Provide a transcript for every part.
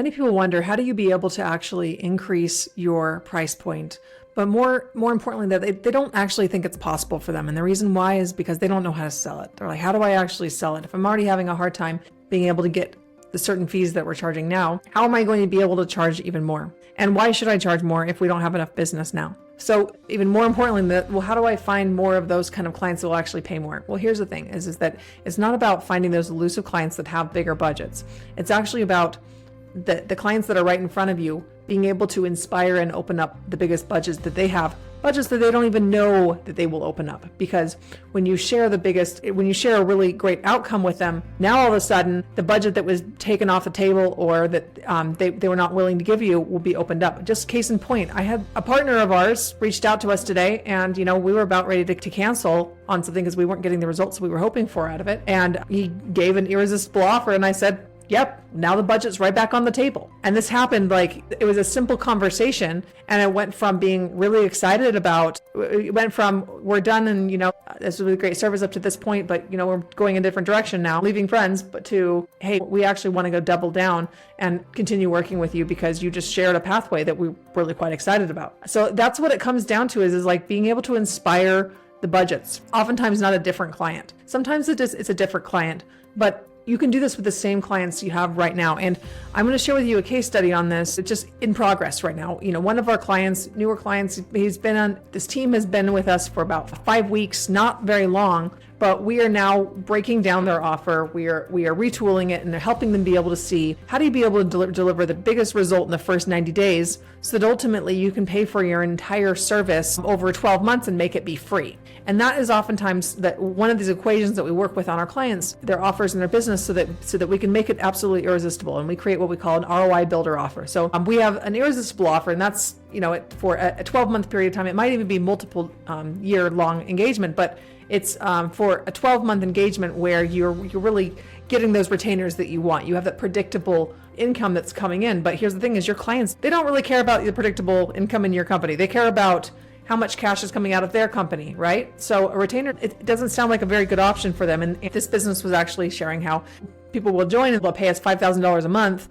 Many people wonder, how do you be able to actually increase your price point? But more importantly, that they don't actually think it's possible for them. And the reason why is because they don't know how to sell it. They're like, how do I actually sell it? If I'm already having a hard time being able to get the certain fees that we're charging now, how am I going to be able to charge even more? And why should I charge more if we don't have enough business now? So even more importantly, well, how do I find more of those kind of clients that will actually pay more? Well, here's the thing is that it's not about finding those elusive clients that have bigger budgets. It's actually about the clients that are right in front of you being able to inspire and open up the biggest budgets that they have, budgets that they don't even know that they will open up. Because when you share a really great outcome with them, now all of a sudden the budget that was taken off the table or that they were not willing to give you will be opened up. Just case in point, I had a partner of ours reached out to us today, and we were about ready to cancel on something because we weren't getting the results we were hoping for out of it. And he gave an irresistible offer, and I said, yep, now the budget's right back on the table. And this happened it was a simple conversation, and it went from being really excited it went from we're done and this was a great service up to this point, but we're going a different direction now, leaving friends, but to, hey, we actually want to go double down and continue working with you because you just shared a pathway that we're really quite excited about. So that's what it comes down to is like being able to inspire the budgets. Oftentimes not a different client. Sometimes it's a different client, but you can do this with the same clients you have right now. And I'm going to share with you a case study on this. It's just in progress right now. One of our clients, newer clients, this team has been with us for about 5 weeks, not very long, but we are now breaking down their offer. We are retooling it and helping them be able to see how do you be able to deliver the biggest result in the first 90 days so that ultimately you can pay for your entire service over 12 months and make it be free. And that is oftentimes one of these equations that we work with on our clients, their offers in their business so that we can make it absolutely irresistible. And we create what we call an ROI Builder Offer. So we have an irresistible offer, and that's for a 12-month period of time. It might even be multiple year-long engagement, but it's for a 12-month engagement where you're really getting those retainers that you want. You have that predictable income that's coming in. But here's the thing is your clients, they don't really care about the predictable income in your company. They care about how much cash is coming out of their company, right? So a retainer, it doesn't sound like a very good option for them. And if this business was actually sharing how people will join and they'll pay us $5,000 a month.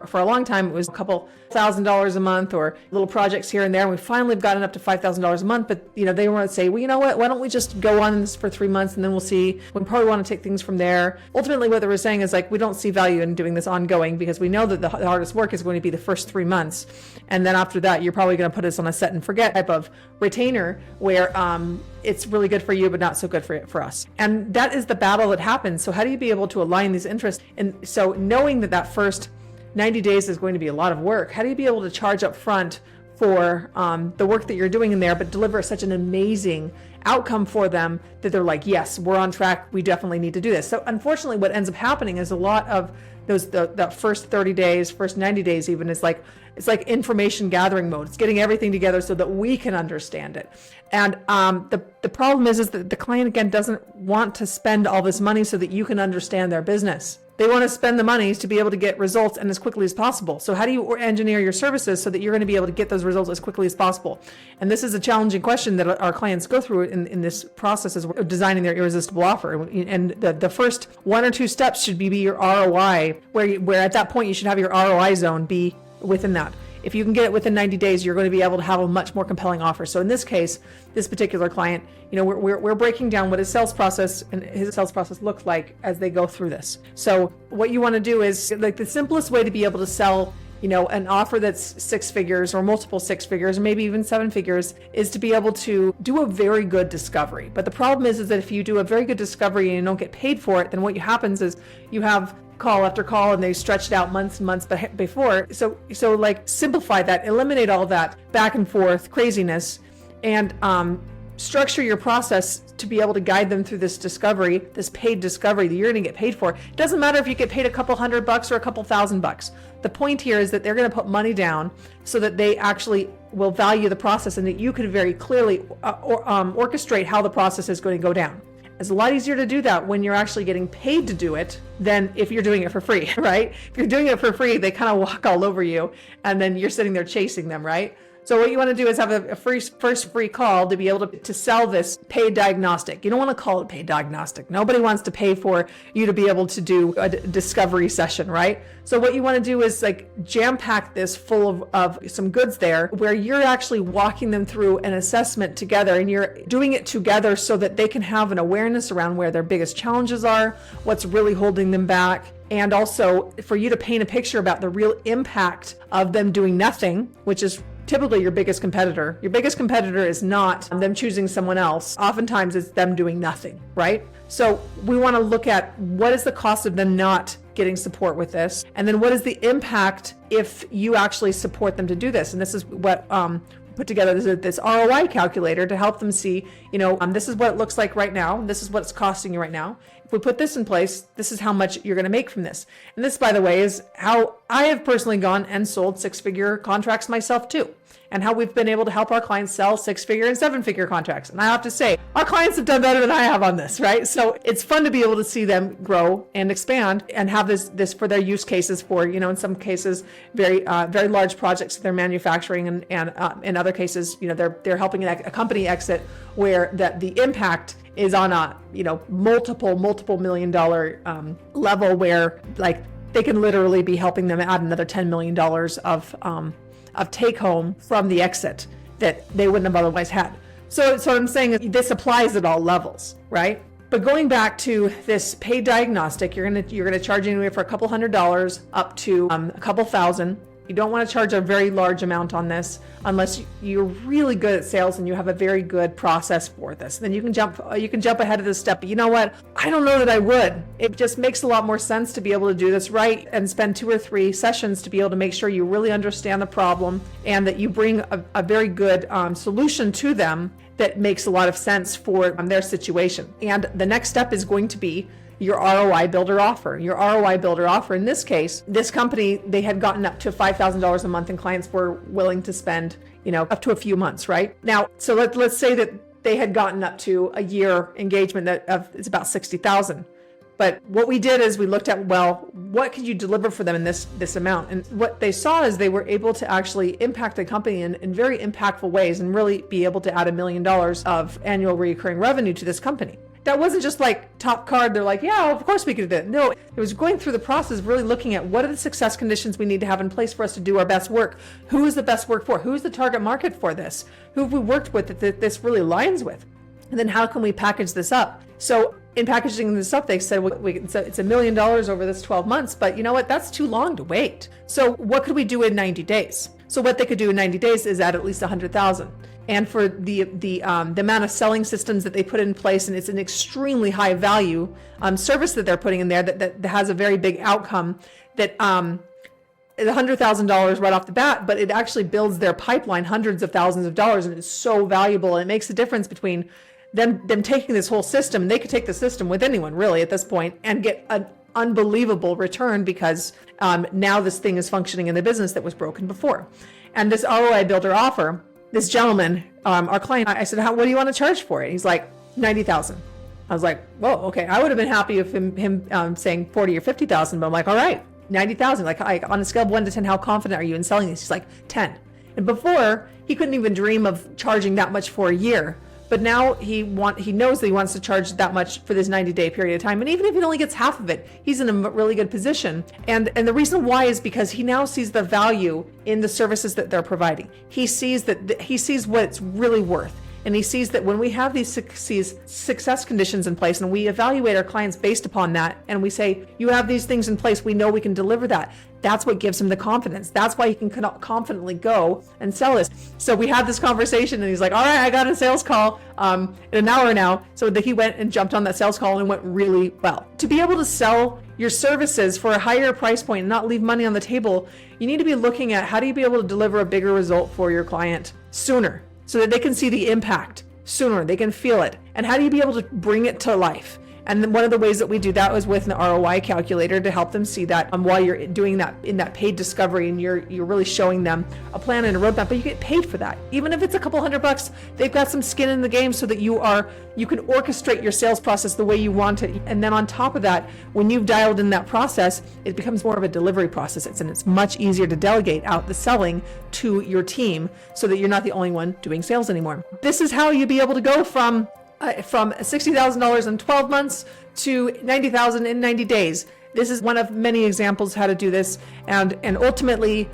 For a long time, it was a couple $1,000 a month or little projects here and there. And we finally have gotten up to $5,000 a month, but they want to say, well, you know what, why don't we just go on this for 3 months and then we'll see. We probably want to take things from there. Ultimately, what they were saying is we don't see value in doing this ongoing because we know that the hardest work is going to be the first 3 months. And then after that, you're probably going to put us on a set and forget type of retainer where it's really good for you, but not so good for us. And that is the battle that happens. So how do you be able to align these interests? And so knowing that first 90 days is going to be a lot of work, how do you be able to charge up front for the work that you're doing in there, but deliver such an amazing outcome for them that they're like, yes, we're on track. We definitely need to do this. So unfortunately, what ends up happening is a lot of that first 30 days, first 90 days even it's like information gathering mode. It's getting everything together so that we can understand it. And the problem is that the client, again, doesn't want to spend all this money so that you can understand their business. They want to spend the money to be able to get results and as quickly as possible. So how do you engineer your services so that you're going to be able to get those results as quickly as possible? And this is a challenging question that our clients go through in this process as we're designing their irresistible offer. And the first 1 or 2 steps should be your ROI, where at that point you should have your ROI zone be within that. If you can get it within 90 days, you're going to be able to have a much more compelling offer. So in this case, this particular client, we're breaking down what his sales process looks like as they go through this. So what you want to do is the simplest way to be able to sell an offer that's 6 figures or multiple 6 figures, or maybe even 7 figures, is to be able to do a very good discovery. But the problem is that if you do a very good discovery and you don't get paid for it, then what happens is you have call after call and they stretched out months and months before. So simplify that, eliminate all that back and forth craziness, and structure your process to be able to guide them through this discovery, this paid discovery that you're going to get paid for. It doesn't matter if you get paid a couple $100 or a couple $1,000. The point here is that they're going to put money down so that they actually will value the process and that you can very clearly orchestrate how the process is going to go down. It's a lot easier to do that when you're actually getting paid to do it than if you're doing it for free, right? If you're doing it for free, they kind of walk all over you and then you're sitting there chasing them, right? So what you want to do is have a first free call to be able to sell this paid diagnostic. You don't want to call it paid diagnostic. Nobody wants to pay for you to be able to do a discovery session, right? So what you want to do is like jam pack this full of some goods there where you're actually walking them through an assessment together, and you're doing it together so that they can have an awareness around where their biggest challenges are, what's really holding them back, and also for you to paint a picture about the real impact of them doing nothing, which is typically your biggest competitor. Your biggest competitor is not them choosing someone else. Oftentimes it's them doing nothing, right? So we want to look at what is the cost of them not getting support with this, and then what is the impact if you actually support them to do this. And this is what put together this ROI calculator to help them see, this is what it looks like right now. This is what it's costing you right now. If we put this in place, this is how much you're going to make from this. And this, by the way, is how I have personally gone and sold 6-figure contracts myself too, and how we've been able to help our clients sell 6-figure and 7-figure contracts. And I have to say, our clients have done better than I have on this, right? So it's fun to be able to see them grow and expand and have this for their use cases for, in some cases, very large projects that they're manufacturing, and in other cases, they're helping a company exit where the impact is on a, multiple $1 million level, where like they can literally be helping them add another $10 million of take home from the exit that they wouldn't have otherwise had. So what I'm saying is this applies at all levels, right? But going back to this paid diagnostic, you're gonna charge anywhere for a couple $100 up to a couple thousand. You don't want to charge a very large amount on this unless you're really good at sales and you have a very good process for this. Then you can jump ahead of this step. But you know what? I don't know that I would. It just makes a lot more sense to be able to do this right and spend 2 or 3 sessions to be able to make sure you really understand the problem and that you bring a very good solution to them that makes a lot of sense for their situation. And the next step is going to be your ROI Builder Offer. Your ROI Builder Offer, in this case, this company, they had gotten up to $5,000 a month, and clients were willing to spend, up to a few months, right? Now, so let's say that they had gotten up to a year engagement it's about $60,000. But what we did is we looked at, well, what could you deliver for them in this amount? And what they saw is they were able to actually impact the company in very impactful ways and really be able to add $1 million of annual recurring revenue to this company. That wasn't just like top card. They're like, yeah, of course we could do that. No, it was going through the process, really looking at what are the success conditions we need to have in place for us to do our best work. Who is the best work for? Who's the target market for this? Who have we worked with that this really aligns with? And then how can we package this up? So in packaging this up, they said it's $1 million over this 12 months, but you know what? That's too long to wait. So what could we do in 90 days? So what they could do in 90 days is add at least 100,000. And for the amount of selling systems that they put in place, and it's an extremely high value service that they're putting in there that has a very big outcome that is $100,000 right off the bat, but it actually builds their pipeline hundreds of thousands of dollars, and it's so valuable, and it makes a difference between them taking this whole system, and they could take the system with anyone really at this point and get an unbelievable return because now this thing is functioning in the business that was broken before. And this ROI Builder Offer, this gentleman, our client, I said, what do you want to charge for it? He's like, 90,000. I was like, whoa, okay. I would have been happy if him saying 40 or 50,000, but I'm like, all right, 90,000. Like on a scale of 1 to 10, how confident are you in selling this? He's like 10. And before, he couldn't even dream of charging that much for a year. But now he knows that he wants to charge that much for this 90-day period of time. And even if he only gets half of it, he's in a really good position. And the reason why is because he now sees the value in the services that they're providing. He sees what it's really worth. And he sees that when we have these success conditions in place and we evaluate our clients based upon that, and we say, you have these things in place, we know we can deliver that. That's what gives him the confidence. That's why he can confidently go and sell this. So we had this conversation and he's like, all right, I got a sales call in an hour now. So that he went and jumped on that sales call and it went really well. To be able to sell your services for a higher price point and not leave money on the table, you need to be looking at how do you be able to deliver a bigger result for your client sooner, so that they can see the impact sooner, they can feel it. And how do you be able to bring it to life? And then one of the ways that we do that was with an ROI calculator to help them see that while you're doing that in that paid discovery, and you're really showing them a plan and a roadmap, but you get paid for that. Even if it's a couple $100, they've got some skin in the game so that you can orchestrate your sales process the way you want it. And then on top of that, when you've dialed in that process, it becomes more of a delivery process. It's much easier to delegate out the selling to your team so that you're not the only one doing sales anymore. This is how you'd be able to go from $60,000 in 12 months to $90,000 in 90 days. This is one of many examples how to do this. And ultimately,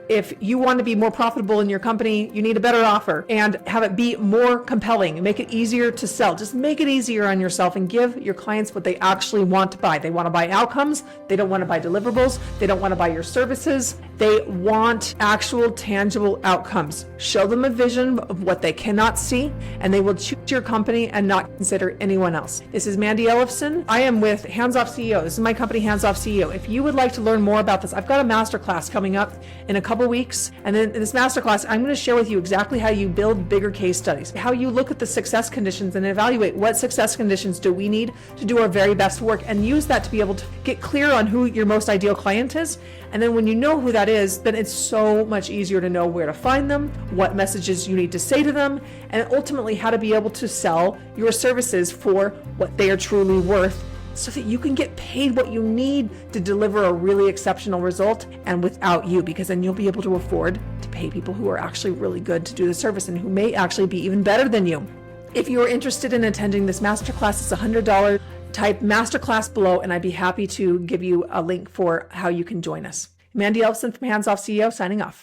if you want to be more profitable in your company, you need a better offer and have it be more compelling, make it easier to sell. Just make it easier on yourself and give your clients what they actually want to buy. They want to buy outcomes. They don't want to buy deliverables. They don't want to buy your services. They want actual tangible outcomes. Show them a vision of what they cannot see, and they will choose your company and not consider anyone else. This is Mandi Ellefson. I am with Hands Off CEO. This is my company, Hands Off CEO. If you would like to learn more about this, I've got a masterclass coming up in a couple weeks. And then in this masterclass, I'm going to share with you exactly how you build bigger case studies, how you look at the success conditions and evaluate what success conditions do we need to do our very best work, and use that to be able to get clear on who your most ideal client is. And then when you know who that is, then it's so much easier to know where to find them, what messages you need to say to them, and ultimately how to be able to sell your services for what they are truly worth, so that you can get paid what you need to deliver a really exceptional result, and without you, because then you'll be able to afford to pay people who are actually really good to do the service and who may actually be even better than you. If you're interested in attending this masterclass, it's $100. Type masterclass below and I'd be happy to give you a link for how you can join us. Mandi Ellefson from Hands Off CEO signing off.